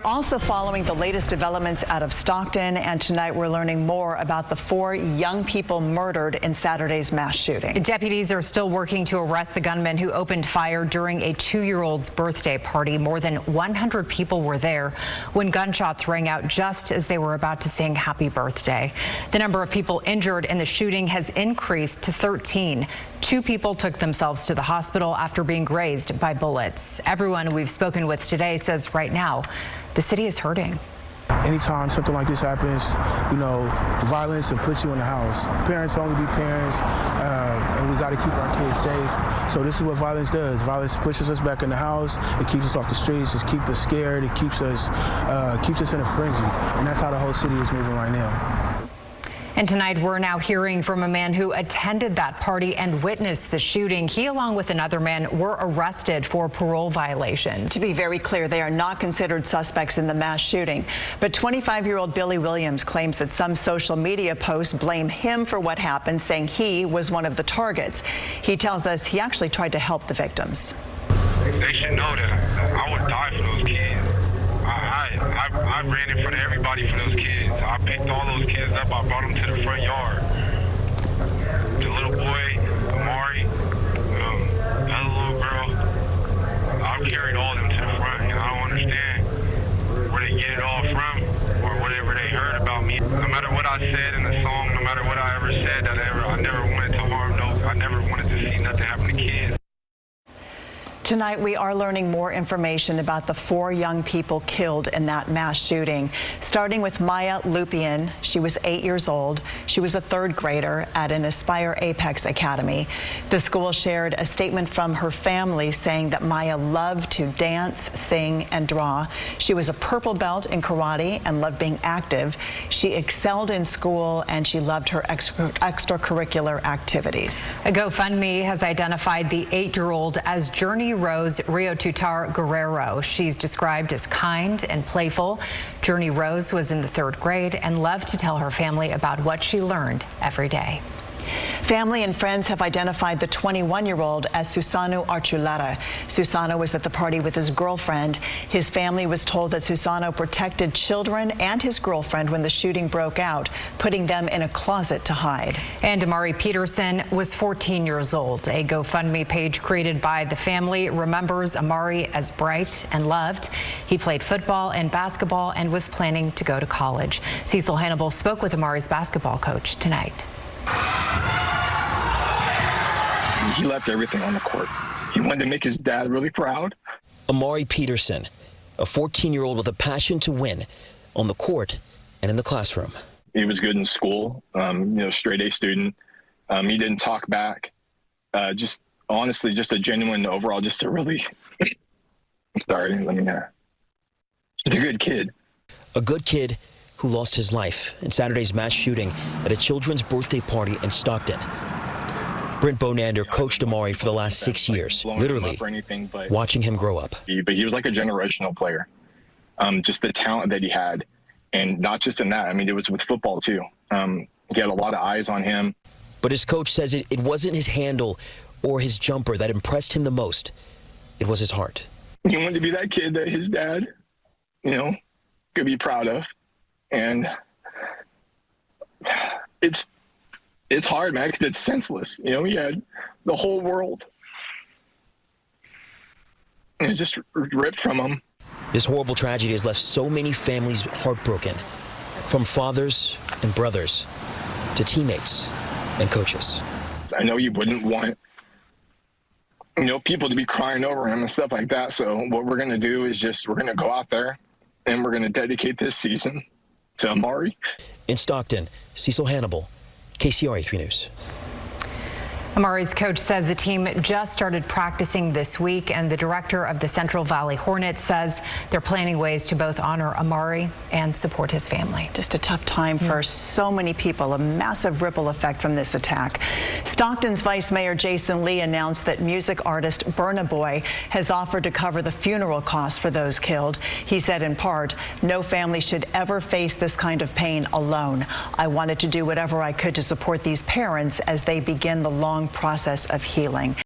Also following the latest developments out of Stockton, and tonight we're learning more about the 4 young people murdered in Saturday's mass shooting. Deputies are still working to arrest the gunman who opened fire during a 2-year-old's birthday party. More than 100 people were there when gunshots rang out just as they were about to sing happy birthday. The number of people injured in the shooting has increased to 13. 2 people took themselves to the hospital after being grazed by bullets. Everyone we've spoken with today says right now the city is hurting. Anytime something like this happens, violence will put you in the house. Parents only be parents, and we got to keep our kids safe. So this is what violence does. Violence pushes us back in the house. It keeps us off the streets. It keeps us scared. It keeps us in a frenzy. And that's how the whole city is moving right now. And tonight we're now hearing from a man who attended that party and witnessed the shooting. He, along with another man, were arrested for parole violations. To be very clear, they are not considered suspects in the mass shooting. But 25-year-old Billy Williams claims that some social media posts blame him for what happened, saying he was one of the targets. He tells us he actually tried to help the victims. They should know that I would die for those kids. I ran in front of everybody for those kids. I picked all those kids up. I brought them to the front yard. The little boy, Amari, the other little girl, I carried all of them to the front. And I don't understand where they get it all from or whatever they heard about me. No matter what I said in the song, no matter what I ever said, I never wanted to harm I never wanted to see nothing happen to kids. Tonight, we are learning more information about the 4 young people killed in that mass shooting, starting with Maya Lupian. She was 8 years old. She was a 3rd grader at an Aspire Apex Academy. The school shared a statement from her family saying that Maya loved to dance, sing, and draw. She was a purple belt in karate and loved being active. She excelled in school, and she loved her extracurricular activities. A GoFundMe has identified the 8-year-old as Journey Rose Rio Tutar Guerrero. She's described as kind and playful. Journey Rose was in the 3rd grade and loved to tell her family about what she learned every day. Family and friends have identified the 21-year-old as Susano Archuleta. Susano was at the party with his girlfriend. His family was told that Susano protected children and his girlfriend when the shooting broke out, putting them in a closet to hide. And Amari Peterson was 14 years old. A GoFundMe page created by the family remembers Amari as bright and loved. He played football and basketball and was planning to go to college. Cecil Hannibal spoke with Amari's basketball coach tonight. He left everything on the court. He wanted to make his dad really proud. Amari Peterson, a 14-year-old with a passion to win on the court and in the classroom. He was good in school, straight A student. He didn't talk back. Just honestly, just a genuine overall, just a really, just a good kid. A good kid who lost his life in Saturday's mass shooting at a children's birthday party in Stockton. Brent Bonander coached Amari for the last 6 years, literally watching him grow up. But he was like a generational player. Just the talent that he had, and not just in that. I mean, it was with football too. He had a lot of eyes on him. But his coach says it wasn't his handle or his jumper that impressed him the most. It was his heart. He wanted to be that kid that his dad, could be proud of. And it's hard, man, because it's senseless. He had the whole world, and it just ripped from him. This horrible tragedy has left so many families heartbroken, from fathers and brothers to teammates and coaches. I know you wouldn't want, people to be crying over him and stuff like that. So what we're going to do is we're going to go out there and we're going to dedicate this season to Amari. In Stockton, Cecil Hannibal, KCRA 3 News. Amari's coach says the team just started practicing this week, and the director of the Central Valley Hornets says they're planning ways to both honor Amari and support his family. Just a tough time for so many people, a massive ripple effect from this attack. Stockton's Vice Mayor Jason Lee announced that music artist Burna Boy has offered to cover the funeral costs for those killed. He said in part, "No family should ever face this kind of pain alone. I wanted to do whatever I could to support these parents as they begin the long process of healing."